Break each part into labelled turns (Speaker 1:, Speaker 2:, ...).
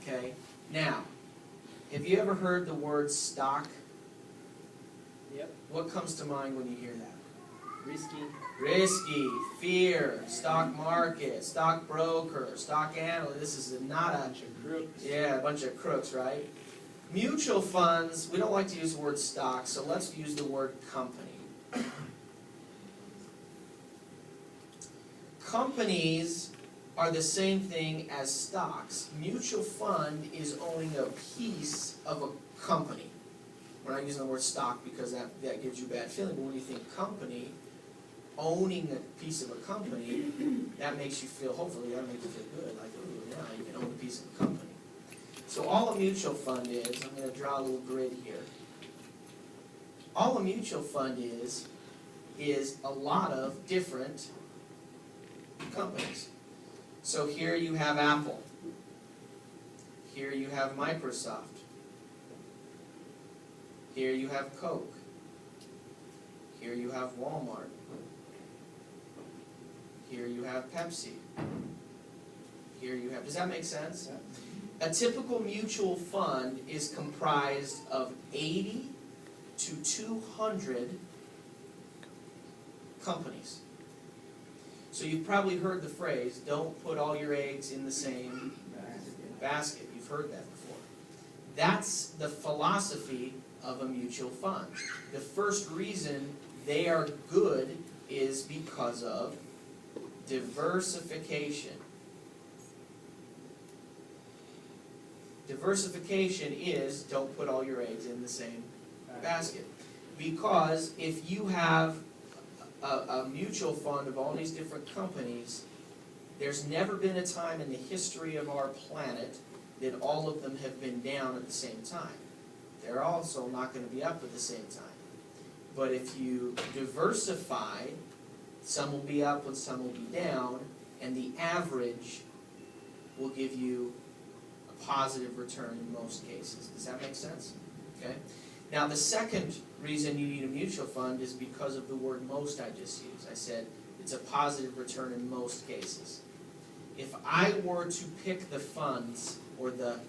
Speaker 1: Okay? Now, have you ever heard the word stock?
Speaker 2: Yep.
Speaker 1: What comes to mind when you hear that?
Speaker 2: Risky.
Speaker 1: Risky, fear, stock market, stock broker, stock analyst. This is not a
Speaker 2: Bunch of crooks.
Speaker 1: yeah, a bunch of crooks, right? Mutual funds, we don't like to use the word stock, so let's use the word company. Companies are the same thing as stocks. Mutual fund is owning a piece of a company. We're not using the word stock because that gives you a bad feeling, but when you think company, owning a piece of a company, that makes you feel, hopefully that makes you feel good, like, ooh, yeah, you can own a piece of a company. So all a mutual fund is, I'm going to draw a little grid here. All a mutual fund is a lot of different companies. So here you have Apple. Here you have Microsoft. Here you have Coke. Here you have Walmart. Here you have Pepsi. Here you have, does that make sense?
Speaker 2: Yeah.
Speaker 1: A typical mutual fund is comprised of 80 to 200 companies. So you've probably heard the phrase, don't put all your eggs in the same basket. You've heard that before. That's the philosophy of a mutual fund. The first reason they are good is because of diversification. Diversification is don't put all your eggs in the same basket. Because if you have a mutual fund of all these different companies, there's never been a time in the history of our planet that all of them have been down at the same time. They're also not going to be up at the same time. But if you diversify, some will be up and some will be down, and the average will give you a positive return in most cases. Does that make sense? Okay. Now the second reason you need a mutual fund is because of the word most I just used. I said it's a positive return in most cases. If I were to pick the funds or the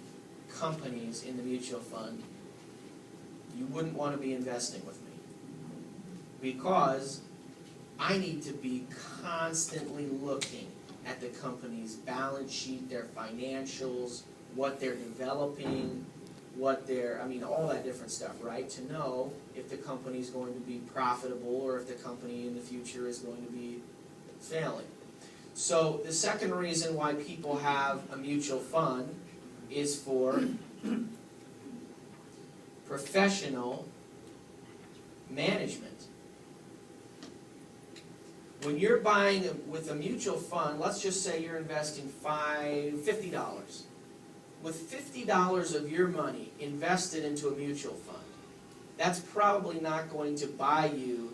Speaker 1: companies in the mutual fund, you wouldn't want to be investing with me. Because I need to be constantly looking at the company's balance sheet, their financials, what they're developing, what they're, I mean, all that different stuff, right? To know if the company is going to be profitable or if the company in the future is going to be failing. So the second reason why people have a mutual fund is for professional management. When you're buying with a mutual fund, let's just say you're investing $50. With $50 of your money invested into a mutual fund, that's probably not going to buy you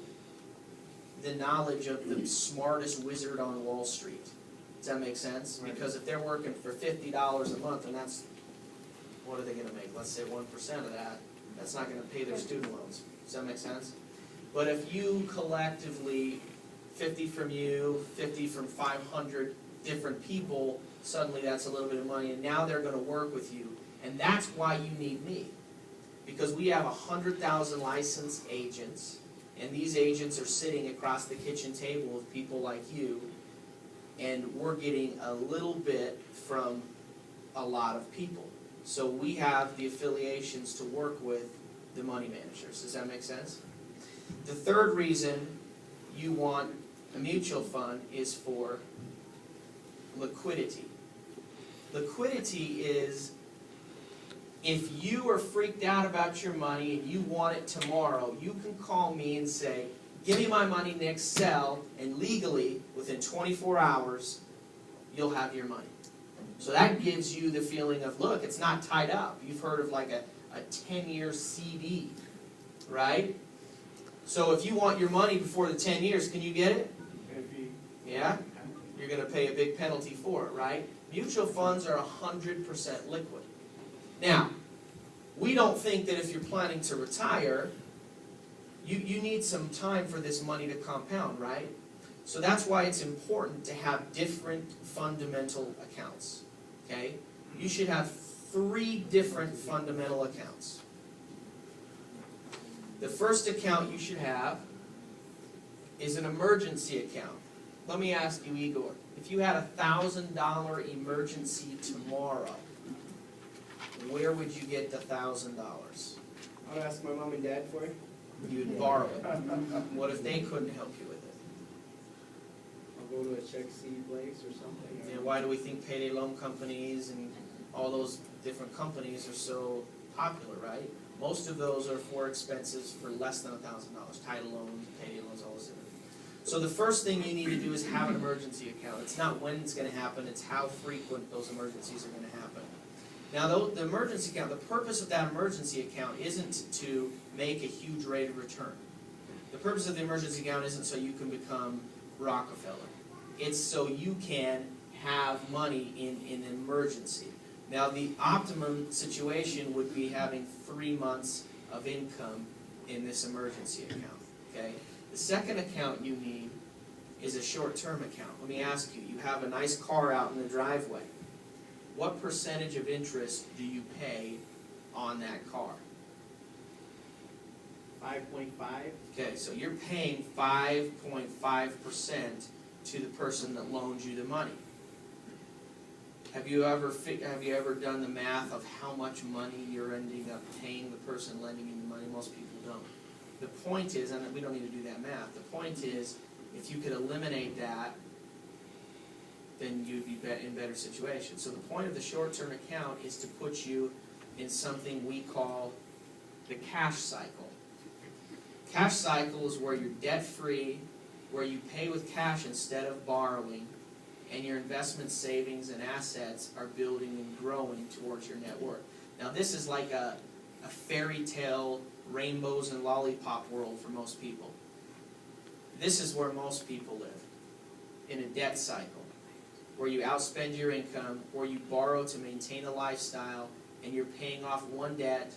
Speaker 1: the knowledge of the smartest wizard on Wall Street. Does that make sense?
Speaker 2: Right.
Speaker 1: Because if they're working for $50 a month, and that's, what are they going to make? Let's say 1% of that. That's not going to pay their student loans. Does that make sense? But if you collectively, 50 from you, 50 from 500 different people, suddenly that's a little bit of money, and now they're going to work with you. And that's why you need me. Because we have 100,000 licensed agents, and these agents are sitting across the kitchen table with people like you, and we're getting a little bit from a lot of people. So we have the affiliations to work with the money managers. Does that make sense? The third reason you want a mutual fund is for liquidity. Liquidity is if you are freaked out about your money and you want it tomorrow, you can call me and say, give me my money, Nick, sell, and legally, within 24 hours, you'll have your money. So that gives you the feeling of, look, it's not tied up. You've heard of like a 10-year CD, right? So if you want your money before the 10 years, can you get it? Yeah? You're going to pay a big penalty for it, right? Mutual funds are 100% liquid. Now, we don't think that if you're planning to retire, you need some time for this money to compound, right? So that's why it's important to have different fundamental accounts, okay? You should have three different fundamental accounts. The first account you should have is an emergency account. Let me ask you, Igor, if you had a $1,000 emergency tomorrow, where would you get the $1,000?
Speaker 2: I'll ask my mom and dad for it.
Speaker 1: You'd borrow it. What if they couldn't help you with it?
Speaker 2: I'll go to a check seed place or something.
Speaker 1: And why do we think payday loan companies and all those different companies are so popular, right? Most of those are for expenses for less than $1,000. Title loans, payday loans, all those different. So the first thing you need to do is have an emergency account. It's not when it's going to happen, it's how frequent those emergencies are going to happen. Now the emergency account, the purpose of that emergency account isn't to make a huge rate of return. The purpose of the emergency account isn't so you can become Rockefeller. It's so you can have money in an emergency. Now the optimum situation would be having 3 months of income in this emergency account, okay? The second account you need is a short-term account. Let me ask you, you have a nice car out in the driveway. What percentage of interest do you pay on that car?
Speaker 2: 5.5.
Speaker 1: Okay, so you're paying 5.5% to the person that loans you the money. Have you ever done the math of how much money you're ending up paying the person lending you the money? Most people don't. The point is, and we don't need to do that math, the point is, if you could eliminate that, then you'd be in better situation. So the point of the short-term account is to put you in something we call the cash cycle. Cash cycle is where you're debt-free, where you pay with cash instead of borrowing, and your investment savings and assets are building and growing towards your net worth. Now this is like a fairy tale, rainbows and lollipop world for most people. This is where most people live, in a debt cycle, where you outspend your income, or you borrow to maintain a lifestyle, and you're paying off one debt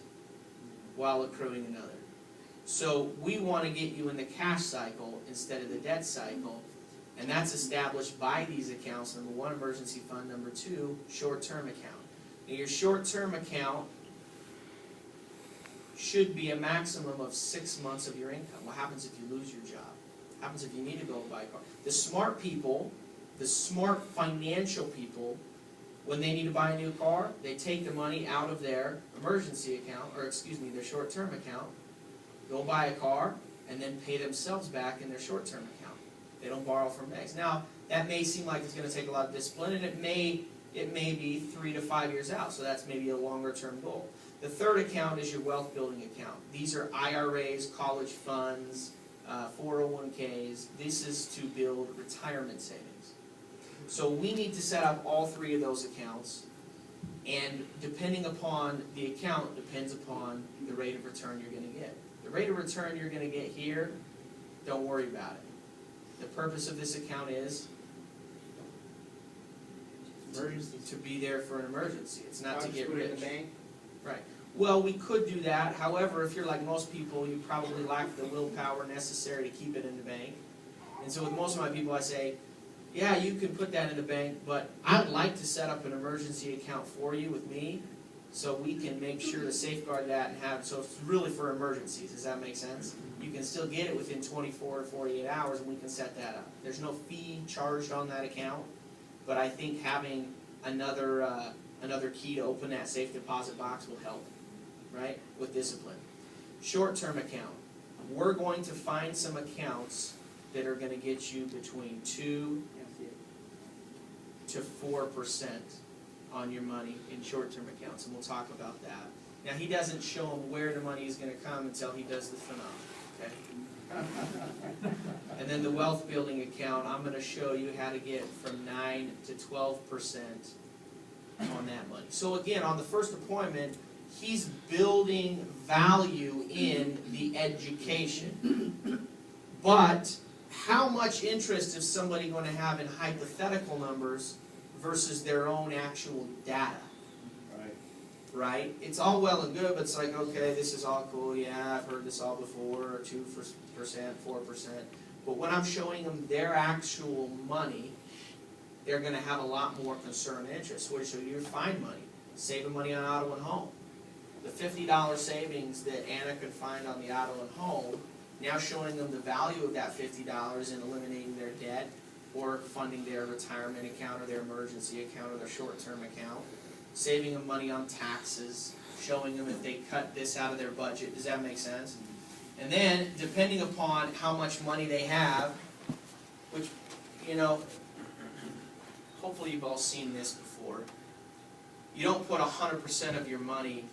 Speaker 1: while accruing another. So we want to get you in the cash cycle instead of the debt cycle, and that's established by these accounts. Number one, emergency fund. Number two, short-term account. Now your short-term account should be a maximum of 6 months of your income. What happens if you lose your job? What happens if you need to go buy a car? The smart people, the smart financial people, when they need to buy a new car, they take the money out of their emergency account, or excuse me, their short-term account, go buy a car, and then pay themselves back in their short-term account. They don't borrow from banks. Now, that may seem like it's going to take a lot of discipline, and it may be 3 to 5 years out, so that's maybe a longer-term goal. The third account is your wealth-building account. These are IRAs, college funds, 401ks. This is to build retirement savings. So we need to set up all three of those accounts, and depending upon the account depends upon the rate of return you're going to get. The rate of return you're going to get here, don't worry about it. The purpose of this account is
Speaker 2: Emergency.
Speaker 1: to be there for an emergency. It's not to get
Speaker 2: Put it in
Speaker 1: rich.
Speaker 2: the bank.
Speaker 1: Right. Well, we could do that. However, if you're like most people, you probably lack the willpower necessary to keep it in the bank. And so with most of my people, I say, yeah, you can put that in the bank, but I'd like to set up an emergency account for you with me so we can make sure to safeguard that and have, so it's really for emergencies. Does that make sense? You can still get it within 24 to 48 hours, and we can set that up. There's no fee charged on that account, but I think having another key to open that safe deposit box will help, right, with discipline. Short-term account. We're going to find some accounts that are going to get you between 2 to 4% on your money in short-term accounts, and we'll talk about that. Now, he doesn't show them where the money is going to come until he does the phenom, okay? And then the wealth-building account, I'm going to show you how to get from 9 to 12% on that money. So again, on the first appointment, he's building value in the education. But how much interest is somebody going to have in hypothetical numbers versus their own actual data? Right? It's all well and good, but it's like, okay, this is all cool, yeah, I've heard this all before, 2%, 4%. But when I'm showing them their actual money, they're going to have a lot more concern and interest. So you find money. saving money on auto and home. The $50 savings that Anna could find on the auto and home, now showing them the value of that $50 and eliminating their debt, or funding their retirement account or their emergency account or their short-term account, saving them money on taxes, showing them if they cut this out of their budget. Does that make sense? And then, depending upon how much money they have, which, you know, hopefully you've all seen this before. You don't put 100% of your money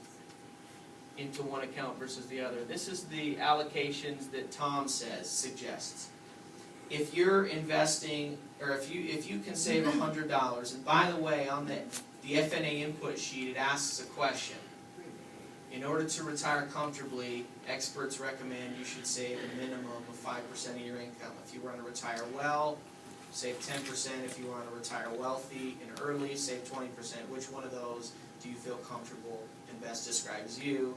Speaker 1: into one account versus the other. This is the allocations that Tom suggests. If you're investing, or if you can save $100, and by the way, on the FNA input sheet, it asks a question. In order to retire comfortably, experts recommend you should save a minimum of 5% of your income. If you want to retire well, save 10%. If you want to retire wealthy and early, save 20%. Which one of those do you feel comfortable and best describes you?